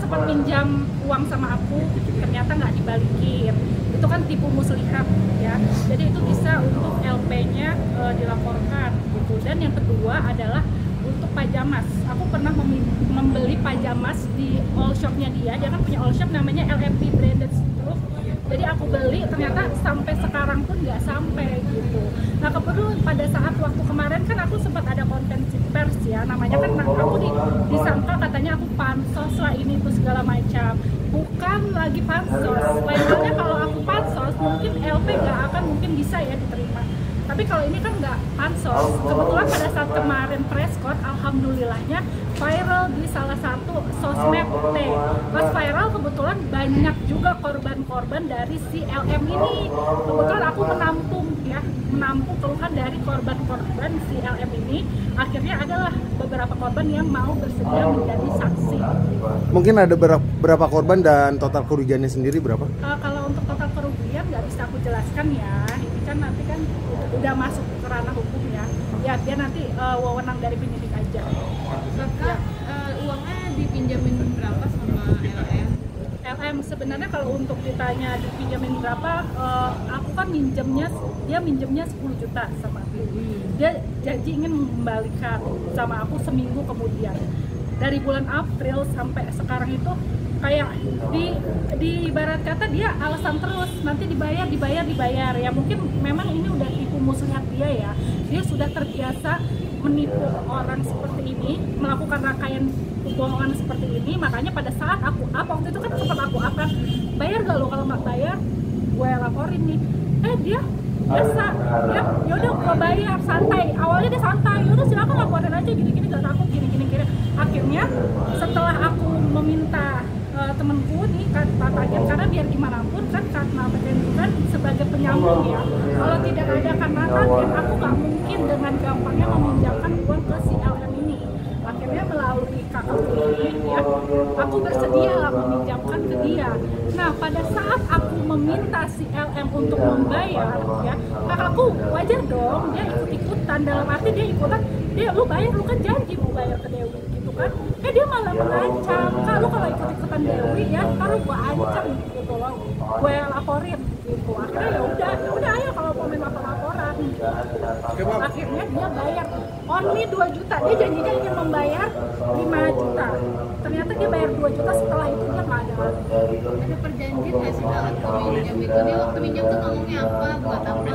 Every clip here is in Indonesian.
sempat pinjam uang sama aku, ternyata nggak dibalikin. Itu kan tipu muslihat ya. Jadi itu bisa untuk LP-nya dilaporkan gitu. Dan yang kedua adalah untuk pajamas. Aku pernah membeli pajamas di all shop-nya dia. Dia kan punya all shop namanya LMP Branded Stuff. Jadi aku beli, ternyata sampai sekarang pun nggak sampai gitu. Nah kebetulan pada saat waktu kemarin kan aku sempat ada konferensi pers ya, namanya kan aku disangka katanya aku pansos lah ini tuh segala macam. Bukan lagi pansos. Lain halnya kalau aku pansos mungkin LP nggak akan mungkin bisa ya diterima. Tapi kalau ini kan nggak pansos. Kebetulan pada saat kemarin press con, alhamdulillahnya viral di salah satu sosmed T. Pas viral kebetulan banyak juga korban-korban dari si LM ini. Kebetulan aku menampung keluhan dari korban-korban si LM ini. Akhirnya adalah beberapa korban yang mau bersedia menjadi saksi. Mungkin ada berapa korban dan total kerugiannya sendiri berapa? Kalau untuk total kerugian nggak bisa aku jelaskan ya. Ini kan nanti kan udah masuk ke ranah hukum ya. Ya dia nanti wewenang dari penyidik aja. Kakak, uangnya dipinjamin berapa sama LM? LM sebenarnya kalau untuk ditanya dipinjamin berapa, aku kan dia minjemnya 10 juta sama aku. Dia janji ingin mengembalikan sama aku seminggu kemudian. Dari bulan April sampai sekarang itu kayak di ibarat kata dia alasan terus, nanti dibayar ya. Mungkin memang ini udah tipu muslihat dia ya. Dia sudah terbiasa menipu orang seperti ini, melakukan rangkaian kebohongan seperti ini. Makanya pada saat aku waktu itu kan sempat aku kan, bayar gak lo, kalau nggak bayar gue laporin nih. Dia biasa ya, yaudah gue bayar santai. Awalnya dia santai, yaudah silakan laporin aja gini-gini, gak takut gini. Akhirnya setelah aku meminta temenku nih katanya, karena biar gimana pun kan karena PTN itu kan sebagai penyambung ya, kalau tidak ada karena target aku gak mungkin dengan gampangnya meminjamkan uang ke si LM ini. Akhirnya melalui kakakku ini ya, aku bersedia lah meminjamkan ke dia. Nah pada saat aku meminta si LM untuk membayar ya, kakakku wajar dong dia ikut-ikutan, dalam arti dia ikutan, lu bayar, lu kan janji mau bayar ke Dewi gitu kan. Dia malah mengancam, kalau ikut-ikutan Dewi ya, kalau gua ancam gitu loh, gue laporin gitu. Akhirnya ya udah ayo kalau mau minta laporan. Akhirnya dia bayar only 2 juta. Dia janjinya ingin membayar 5 juta. Ternyata dia bayar 2 juta, setelah itu dia nggak ada lagi. Ada perjanjian nggak sih Kak waktu minjam itu? Dia waktu minjam tuh ngomongnya apa? Buat apa?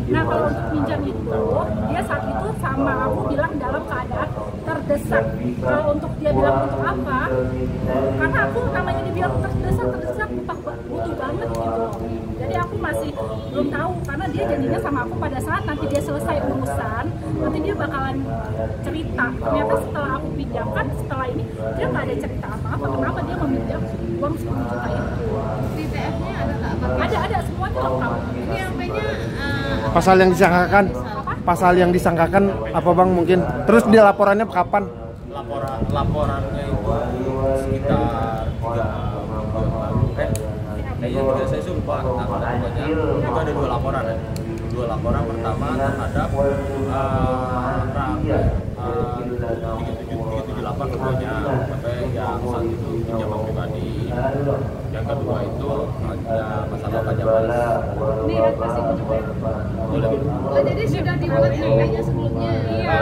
Nah kalau untuk pinjam itu, dia saat itu sama aku bilang dalam keadaan terdesak. Kalau untuk dia bilang untuk apa? Karena aku namanya dibilang terdesak butuh banget gitu. Jadi aku masih belum tahu, karena dia janjinya sama aku pada saat nanti dia selesai urusan, nanti dia bakalan cerita. Ternyata setelah aku pinjamkan, setelah ini dia nggak ada cerita apa-apa. Kenapa dia meminjam uang 10 juta itu? Di TF-nya ada nggak? Ada semuanya lengkap. Ini LP-nya Pasal yang disangkakan apa bang mungkin? Terus dia laporannya kapan? Laporannya itu sekitar 3 bulan lalu. Saya lupa tanggalnya. Itu ada 2 laporan ya. 2 laporan, pertama terhadap 3778 keduanya, sampai yang saat itu pinjaman pribadi. Yang kedua itu ada masalah pajamas. ini masih jadi sudah dibuat LP-nya sebelumnya. Iya.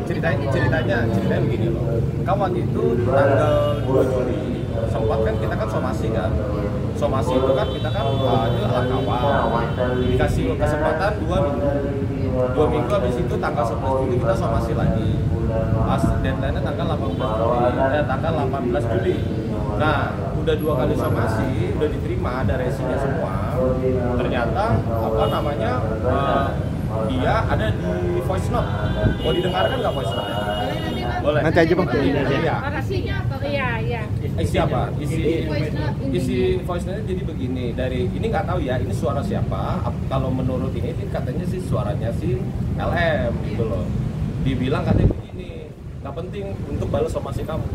Jadi ceritanya begini loh. Kan waktu itu tanggal 2 Juli sempat kan kita kan somasi itu kan kita kan itu alat kawal, dikasih kesempatan 2 minggu habis itu tanggal 11 Juli kita somasi lagi. Pas deadline-nya tanggal 18 Juli. Nah, udah 2 kali somasi, udah diterima, ada resinya semua. Ternyata dia ada di voice note. Mau didengarkan nggak voice note? Boleh. Nanti aja bang. Iya. Isinya apa? Iya. Isi apa? Isi voice note jadi begini. Dari ini nggak tahu ya, ini suara siapa? Kalau menurut ini katanya sih suaranya si LM gitu loh. Dibilang katanya begini, nggak penting untuk balas somasi kamu.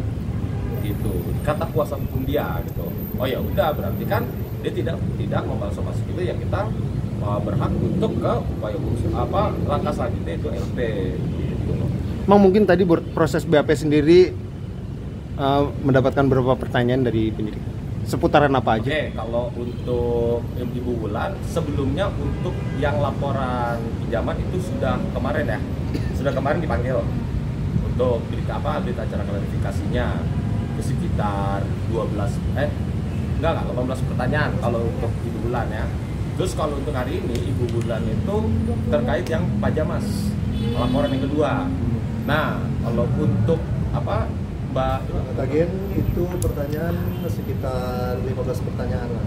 Gitu. Kata kuasa hukum dia gitu. Oh ya udah, berarti kan dia tidak membalas somasi itu, ya kita berhak untuk ke upaya hukum langkah selanjutnya itu LP gitu. Mang mungkin tadi proses BAP sendiri mendapatkan berapa pertanyaan dari penyidik? Seputaran apa aja? Oke, kalau untuk Ibu Wulan, sebelumnya untuk yang laporan pinjaman itu sudah kemarin ya, sudah kemarin dipanggil untuk berita acara klarifikasinya itu sekitar 18 pertanyaan kalau untuk Ibu Wulan ya. Terus kalau untuk hari ini Ibu Wulan itu terkait yang Pajamas, laporan yang kedua. Nah, kalau untuk Mbak Tagen itu pertanyaan sekitar 15 pertanyaan lah.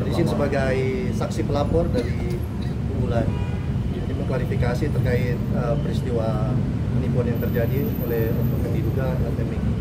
Di sini sebagai saksi pelapor dari Wulan. Jadi mengklarifikasi terkait peristiwa penipuan yang terjadi oleh oknum yang diduga LTM ini.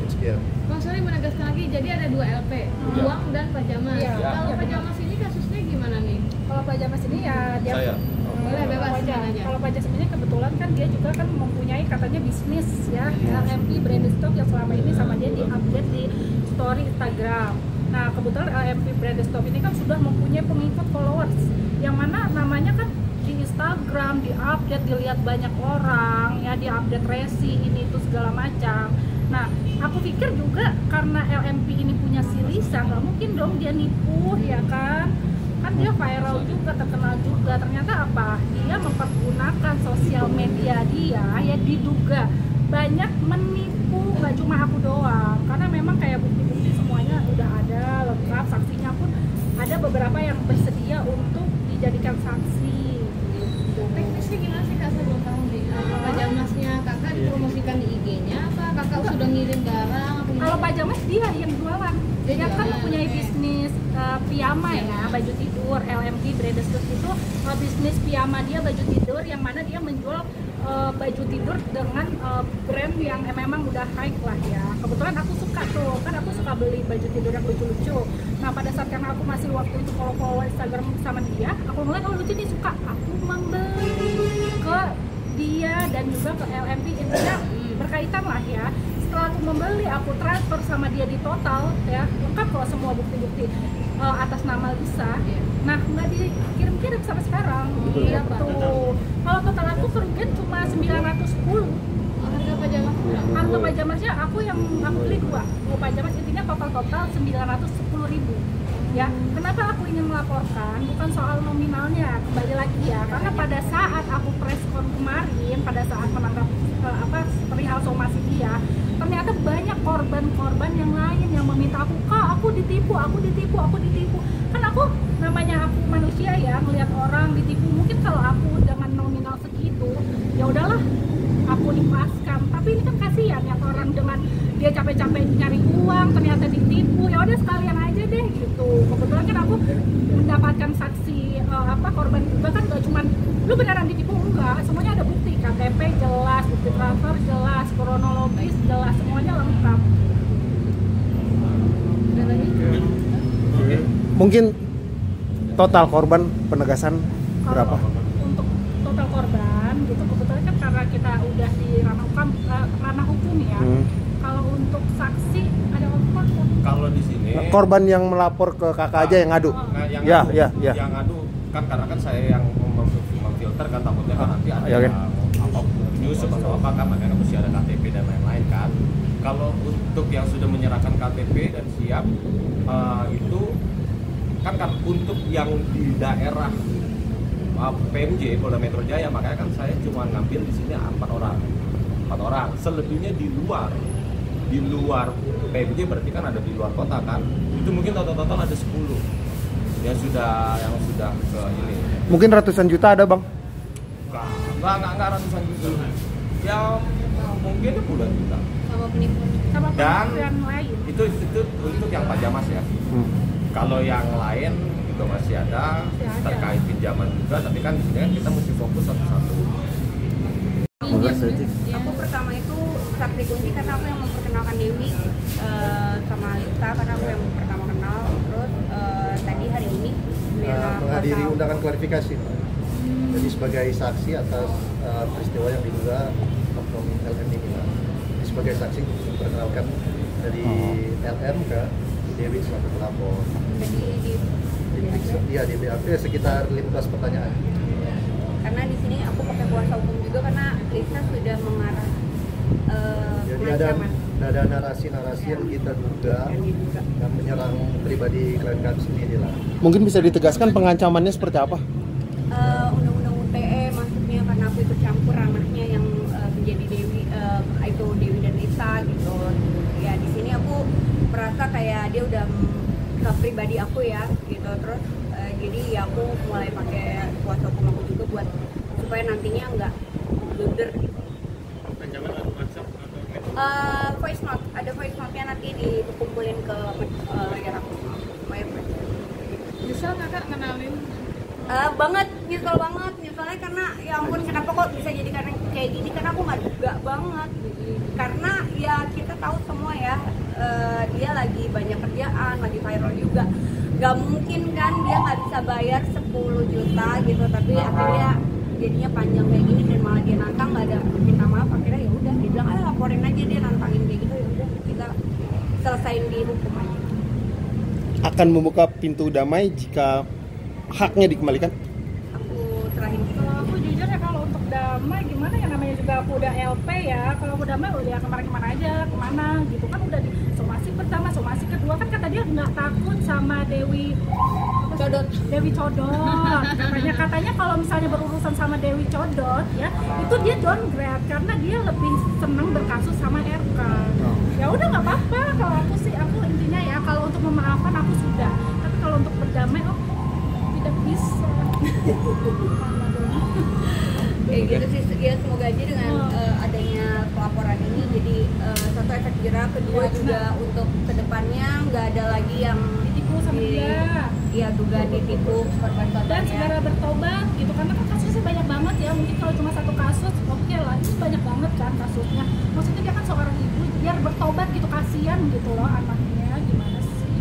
Sekian. Bang, sorry menegaskan lagi, jadi ada 2 LP, uang dan Pajamas. Iya. Kalau Pajamas ini kasusnya gimana nih? Kalau Pajamas ini ya dia saya Boleh bebas aja. aja. Kalau Pajamas sebenarnya kebetulan kan dia juga kan mempunyai katanya bisnis ya, LMP Branded Stock yang selama ini sama dia di-update di story Instagram. Nah, kebetulan LMP Branded Stock ini kan sudah mempunyai pengikut followers yang mana namanya kan di Instagram di-update, dilihat banyak orang ya, di-update resi ini itu segala macam. Nah, aku pikir juga karena LMP ini punya si Lisa, nggak mungkin dong dia nipu ya kan dia viral juga, terkenal juga. Ternyata apa? Dia mempergunakan sosial media dia ya, diduga banyak menipu, nggak cuma aku doang, karena memang kayak bukti-bukti semuanya udah ada lengkap, saksinya pun ada beberapa yang bersedia untuk dijadikan saksi gitu. Teknisnya gimana sih Kak, saya belum tahu nih. Pajamasnya Kakak dipromosikan di IG-nya apa Kakak sudah ngirim barang? Kalau Pajamas dia yang jualan. Dia kan mempunyai bisnis piyama ya, baju tidur. LMP Branded Stock itu bisnis piyama dia baju tidur, yang mana dia menjual baju tidur dengan brand yang memang udah high lah ya. Kebetulan aku suka tuh, kan aku suka beli baju tidur yang lucu-lucu. Nah, pada saat karena aku masih waktu itu follow Instagram sama dia, aku ngeliat lucu nih, suka. Aku membeli ke dia dan juga ke LMP, intinya berkaitan lah ya. Setelah aku membeli, aku transfer sama dia di total ya, lengkap kok semua bukti-bukti atas nama Lisa. Nah, nggak dikirim-kirim sampai sekarang gitu. Kalau total aku kerugian cuma 910. Harga Pajamas? Harga Pajamasnya aku beli 2 Pajamas, intinya total 910.000 ya. Kenapa aku ingin melaporkan? Bukan soal nominalnya, kembali lagi ya, karena pada saat aku press con kemarin, pada saat menangkap perihal somasi dia, ternyata banyak korban-korban yang lain yang meminta aku, Kak, aku ditipu. Kan aku namanya aku manusia ya, ngelihat orang ditipu, mungkin kalau aku dengan nominal segitu ya udahlah aku ikhlaskan. Tapi ini kan kasihan ya orang dengan dia capek-capek nyari uang ternyata ditipu, ya udah sekalian aja deh gitu. Kebetulan kan aku mendapatkan saksi korban juga kan, gak cuman lu beneran ditipu, enggak, semuanya ada bukti, KTP jelas, bukti transfer jelas, kronologis jelas, semuanya lengkap. Ada lagi? Mungkin total korban penegasan berapa? Untuk total korban gitu, kebetulan kan karena kita udah di ranah hukum ya. Kalau untuk saksi ada apa? kalau di sini Korban yang melapor ke kakak aja yang ngadu. yang Ya. yang ngadu kan, karena kan saya yang memfilter kan, takutnya kan nanti ada Ya, kan? apa nyusup atau apa kan, makanya mesti ada KTP dan lain-lain kan. Kalau untuk yang sudah menyerahkan KTP dan siap itu kan untuk yang di daerah PMJ Polda Metro Jaya, makanya kan saya cuma ngambil di sini 4 orang. Selebihnya di luar PMJ, berarti kan ada di luar kota kan. Itu mungkin total ada 10 yang sudah ke ini. Mungkin ratusan juta ada, Bang. Enggak ratusan juta. Ya mungkin puluhan juta. Sama penipuan. Sama Dan yang lain. itu untuk yang Pajamas ya. Kalau yang lain juga masih ada terkait pinjaman juga, tapi kan kita mesti fokus satu-satu. Aku pertama itu saksi kunci karena aku yang memperkenalkan Dewi sama Lisa, karena aku yang pertama kenal. Terus tadi hari ini Menghadiri undangan klarifikasi. Jadi sebagai saksi atas peristiwa yang diduga oknum LM ini. Jadi sebagai saksi diperkenalkan dari LM ke Dewi selaku pelapor. jadi Di BAP sekitar 15 pertanyaan. karena di sini aku pakai kuasa hukum juga karena Lisa sudah mengarah Jadi ada pengacaman. ada narasi-narasi yang kita duga yang menyerang pribadi klien kami sendiri lah. Mungkin bisa ditegaskan pengancamannya seperti apa? Undang-undang UTE maksudnya karena aku ikut campur ranahnya yang menjadi Dewi itu Dewi dan Lisa gitu. Ya di sini aku merasa kayak dia udah ke pribadi aku ya gitu. Terus jadi ya aku mulai pakai kuasa hukum aku juga buat supaya nantinya nggak blunder gitu. Ancaman lewat WhatsApp atau Voice note, ada voice note-nya nanti dikumpulin ke layar aku. Nyesel kakak kenalin Banget, nyeselnya karena ya ampun kenapa kok bisa jadi karena kayak gini, karena aku nggak duga banget karena ya kita tahu semua ya dia lagi banyak kerjaan, lagi viral juga, nggak mungkin kan dia nggak bisa bayar 10 juta gitu, tapi akhirnya jadinya panjang kayak gini dan malah dia nantang, nggak ada minta maaf, akhirnya ya udah dia bilang laporin aja, dia nantangin kayak gitu, ya udah kita selesain di hukum aja. Akan membuka pintu damai jika haknya dikembalikan? Aku serahin gitu. Kalau aku jujur ya, kalau untuk damai gimana ya, namanya juga aku udah LP ya. Kalau aku damai udah ya kemana aja, kemana gitu kan, udah di somasi pertama, somasi kedua kan kata dia nggak takut sama Dewi Codot. Katanya kalau misalnya berurusan sama Dewi Codot ya, itu dia downgrade karena dia lebih seneng berkasus sama RK. Ya udah nggak apa-apa, kalau aku sih, aku intinya ya kalau untuk memaafkan aku sudah, tapi kalau untuk berdamai tidak bisa. Kayak gitu sih ya, semoga aja dengan adanya pelaporan ini jadi satu efek jerah, kedua juga untuk kedepannya nggak ada lagi yang Ditipu sama dia. Iya, dugaan ditipu Dan korban-korbannya. segera bertobat gitu, karena kan kasusnya banyak banget ya, mungkin kalau cuma satu kasus oke lah, ini banyak banget kan kasusnya, maksudnya dia kan seorang ibu, biar bertobat gitu, kasihan gitu loh anaknya, gimana sih.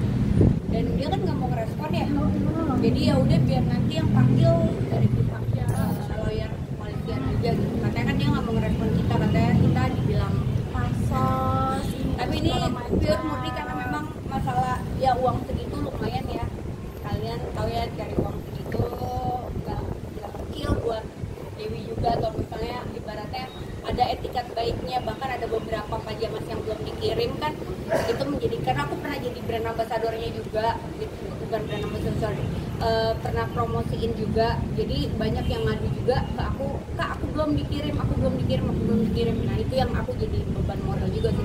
Dan dia kan nggak mau ngerespon ya, jadi ya udah biar nanti yang panggil dari pihak lawyer Malaysia juga gitu, katanya kan dia nggak mau ngerespon kita, katanya kita dibilang Pasos tapi ini pure murni karena memang masalah ya uang segitu lumayan ya, kalian tahu ya cari uang segitu nggak kecil buat Dewi juga, atau misalnya ibaratnya ada etikat baiknya, bahkan ada beberapa pajamas yang belum dikirim kan, itu menjadi, karena aku pernah jadi brand ambassadornya juga gitu, bukan brand ambassador, sorry, pernah promosiin juga, jadi banyak yang ngadu juga ke aku, kak aku belum dikirim, nah itu yang aku jadi beban moral juga sih.